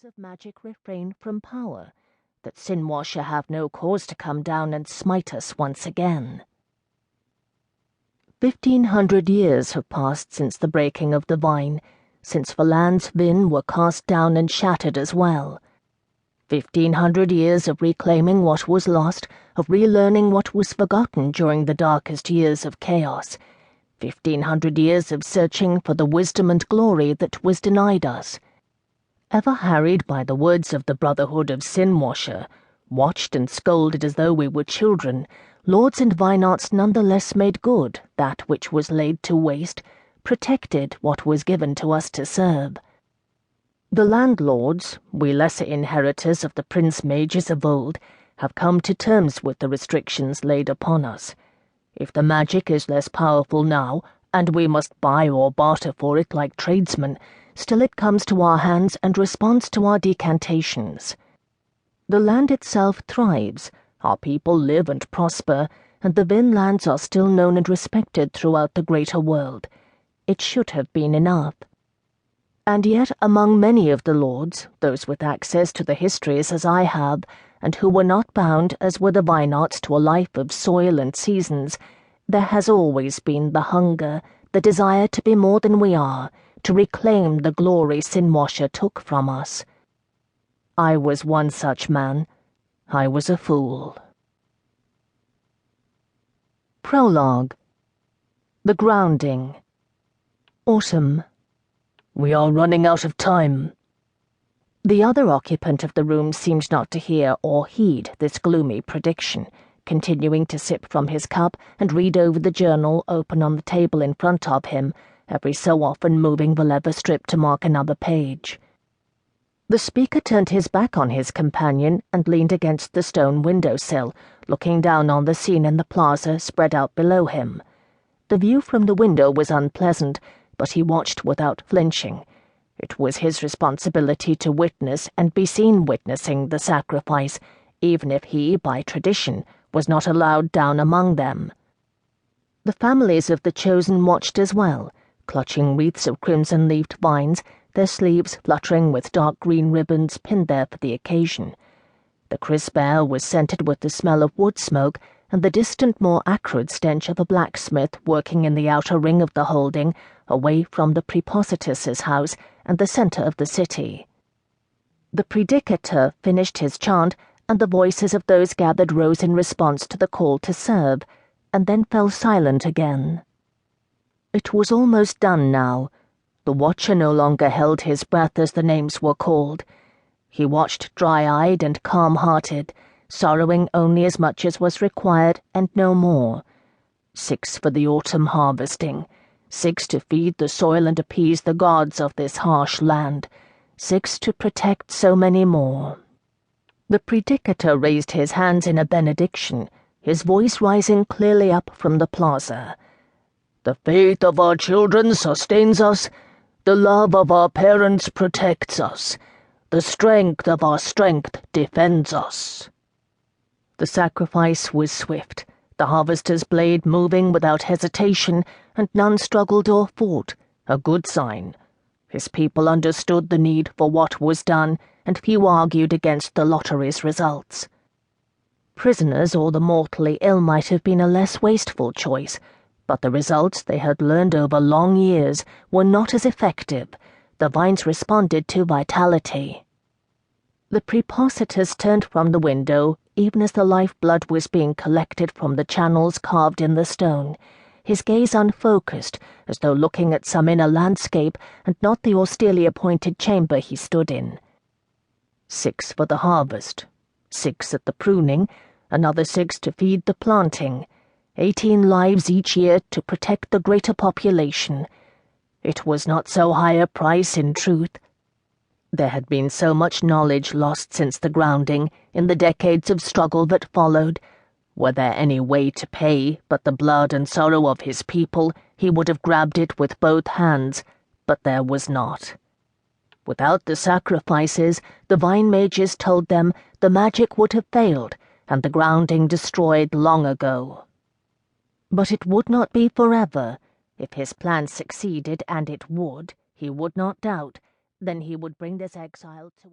House of Magic refrain from power, that Sin-washer have no cause to come down and smite us once again. 1,500 years have passed since the breaking of the vine, since the Lands Vin were cast down and shattered as well. 1,500 years of reclaiming what was lost, of relearning what was forgotten during the darkest years of chaos. 1,500 years of searching for the wisdom and glory that was denied us. Ever harried by the words of the Brotherhood of Sin-washer, watched and scolded as though we were children, lords and Vinearts nonetheless made good that which was laid to waste, protected what was given to us to serve. The landlords, we lesser inheritors of the prince mages of old, have come to terms with the restrictions laid upon us. If the magic is less powerful now, and we must buy or barter for it like tradesmen, still it comes to our hands and responds to our decantations. The land itself thrives, our people live and prosper, and the Vin lands are still known and respected throughout the greater world. It should have been enough. And yet among many of the lords, those with access to the histories as I have, and who were not bound, as were the Vinearts, to a life of soil and seasons, there has always been the hunger, the desire to be more than we are, to reclaim the glory Sin-washer took from us. I was one such man. I was a fool. Prologue. The Grounding. Autumn. We are running out of time. The other occupant of the room seemed not to hear or heed this gloomy prediction, continuing to sip from his cup and read over the journal open on the table in front of him, every so often moving the leather strip to mark another page. The speaker turned his back on his companion and leaned against the stone windowsill, looking down on the scene in the plaza spread out below him. The view from the window was unpleasant, but he watched without flinching. It was his responsibility to witness and be seen witnessing the sacrifice, even if he, by tradition, was not allowed down among them. The families of the chosen watched as well, clutching wreaths of crimson-leafed vines, their sleeves fluttering with dark green ribbons pinned there for the occasion. The crisp air was scented with the smell of wood smoke and the distant, more acrid stench of a blacksmith working in the outer ring of the holding, away from the prepositous's house and the centre of the city. The predicator finished his chant, and the voices of those gathered rose in response to the call to serve, and then fell silent again. It was almost done now. The watcher no longer held his breath as the names were called. He watched dry-eyed and calm-hearted, sorrowing only as much as was required and no more. 6 for the autumn harvesting, 6 to feed the soil and appease the gods of this harsh land, 6 to protect so many more. The predicator raised his hands in a benediction, his voice rising clearly up from the plaza. The faith of our children sustains us, the love of our parents protects us, the strength of our strength defends us. The sacrifice was swift, the harvester's blade moving without hesitation, and none struggled or fought, a good sign. His people understood the need for what was done, and few argued against the lottery's results. Prisoners or the mortally ill might have been a less wasteful choice, but the results they had learned over long years were not as effective. The vines responded to vitality. The prepositors turned from the window, even as the lifeblood was being collected from the channels carved in the stone, his gaze unfocused, as though looking at some inner landscape and not the austerely appointed chamber he stood in. 6 for the harvest, 6 at the pruning, another 6 to feed the planting, 18 lives each year to protect the greater population. It was not so high a price, in truth. There had been so much knowledge lost since the grounding, in the decades of struggle that followed. Were there any way to pay but the blood and sorrow of his people, he would have grabbed it with both hands, but there was not. Without the sacrifices, the vine mages told them, the magic would have failed, and the grounding destroyed long ago. But it would not be forever. If his plan succeeded, and it would, he would not doubt, then he would bring this exile to